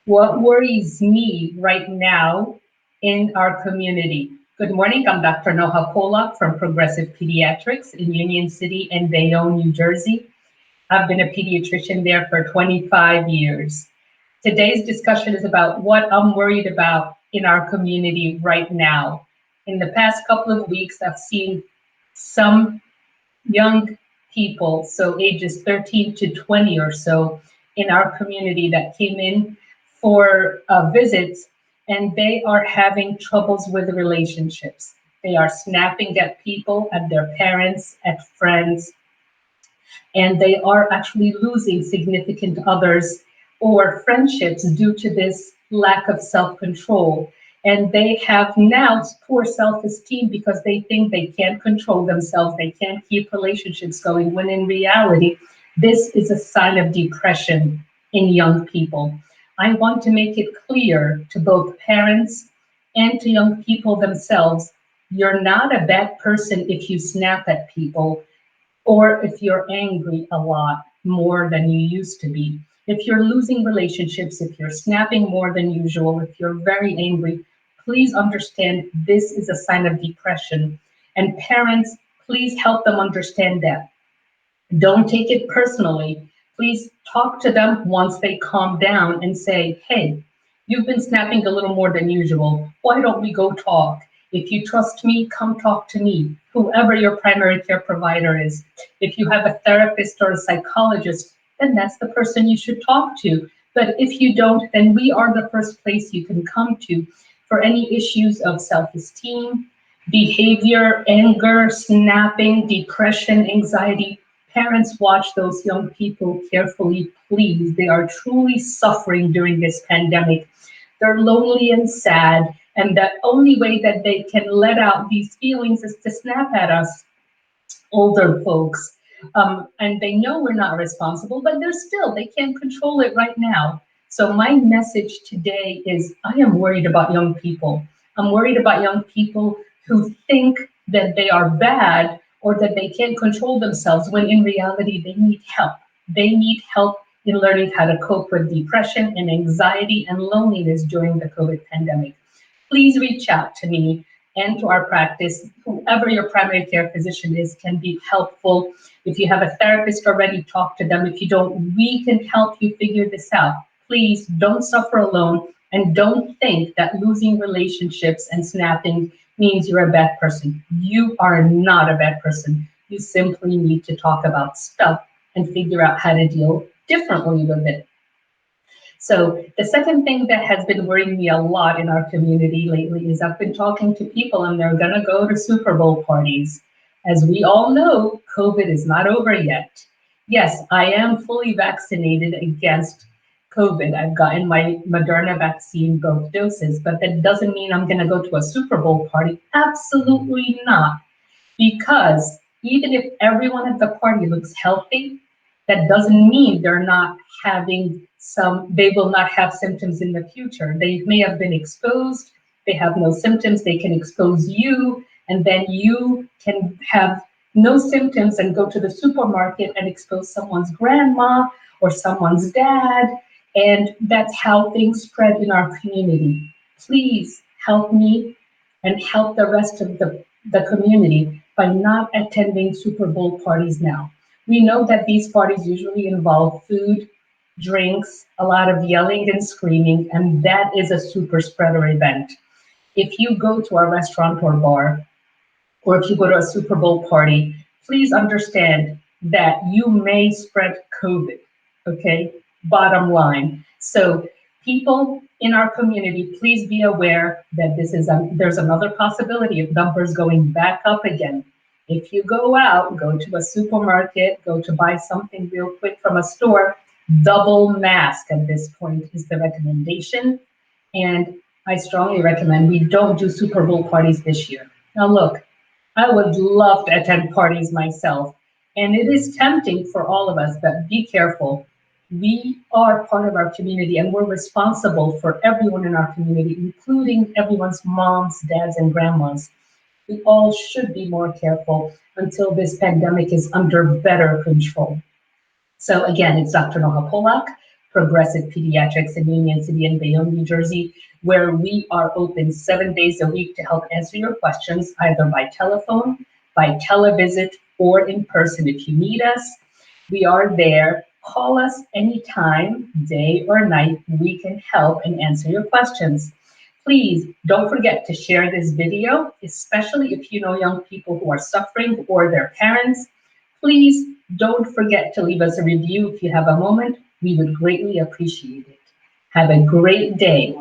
What worries me right now in our community? Good morning, I'm Dr. Noha Polak from Progressive Pediatrics in Union City and Bayonne, New Jersey. I've been a pediatrician there for 25 years. Today's discussion is about what I'm worried about in our community right now. In the past couple of weeks, I've seen some young people, so ages 13 to 20 or so, in our community that came in for visits, and they are having troubles with relationships. They are snapping at people, at their parents, at friends, and they are actually losing significant others or friendships due to this lack of self control. And they have now poor self esteem because they think they can't control themselves, they can't keep relationships going, when in reality, this is a sign of depression in young people. I want to make it clear to both parents and to young people themselves, you're not a bad person if you snap at people or if you're angry a lot more than you used to be. If you're losing relationships, if you're snapping more than usual, if you're very angry, please understand this is a sign of depression. And parents, please help them understand that. Don't take it personally. Please talk to them once they calm down and say, hey, you've been snapping a little more than usual. Why don't we go talk? If you trust me, come talk to me, whoever your primary care provider is. If you have a therapist or a psychologist, then that's the person you should talk to. But if you don't, then we are the first place you can come to for any issues of self esteem, behavior, anger, snapping, depression, anxiety. Parents, watch those young people carefully, please. They are truly suffering during this pandemic. They're lonely and sad, and the only way that they can let out these feelings is to snap at us, older folks. And they know we're not responsible, but they can't control it right now. So my message today is I am worried about young people. I'm worried about young people who think that they are bad or that they can't control themselves when in reality they need help. They need help in learning how to cope with depression and anxiety and loneliness during the COVID pandemic. Please reach out to me and to our practice. Whoever your primary care physician is can be helpful. If you have a therapist already, talk to them. If you don't, we can help you figure this out. Please don't suffer alone and don't think that losing relationships and snapping means you're a bad person. You are not a bad person. You simply need to talk about stuff and figure out how to deal differently with it. So the second thing that has been worrying me a lot in our community lately is I've been talking to people and they're going to go to Super Bowl parties. As we all know, COVID is not over yet. Yes, I am fully vaccinated against COVID. I've gotten my Moderna vaccine, both doses, but that doesn't mean I'm going to go to a Super Bowl party. Absolutely not. Because even if everyone at the party looks healthy, that doesn't mean they're not having they will not have symptoms in the future. They may have been exposed, they have no symptoms, they can expose you, and then you can have no symptoms and go to the supermarket and expose someone's grandma or someone's dad. And that's how things spread in our community. Please help me and help the rest of the community by not attending Super Bowl parties now. We know that these parties usually involve food, drinks, a lot of yelling and screaming, and that is a super spreader event. If you go to a restaurant or bar, or if you go to a Super Bowl party, please understand that you may spread COVID, okay? Bottom line. So people in our community, please be aware that there's another possibility of numbers going back up again. If you go out, go to a supermarket, go to buy something real quick from a store, double mask at this point is the recommendation. And I strongly recommend we don't do Super Bowl parties this year. Now look, I would love to attend parties myself, and it is tempting for all of us, but be careful. We are part of our community and we're responsible for everyone in our community, including everyone's moms, dads, and grandmas. We all should be more careful until this pandemic is under better control. So again, it's Dr. Noha Polak Progressive Pediatrics in Union City and Bayonne, New Jersey, where we are open 7 days a week to help answer your questions, either by telephone, by televisit, or in person. If you need us, we are there. Call us anytime, day or night. We can help and answer your questions. Please don't forget to share this video, especially if you know young people who are suffering or their parents. Please don't forget to leave us a review if you have a moment. We would greatly appreciate it. Have a great day.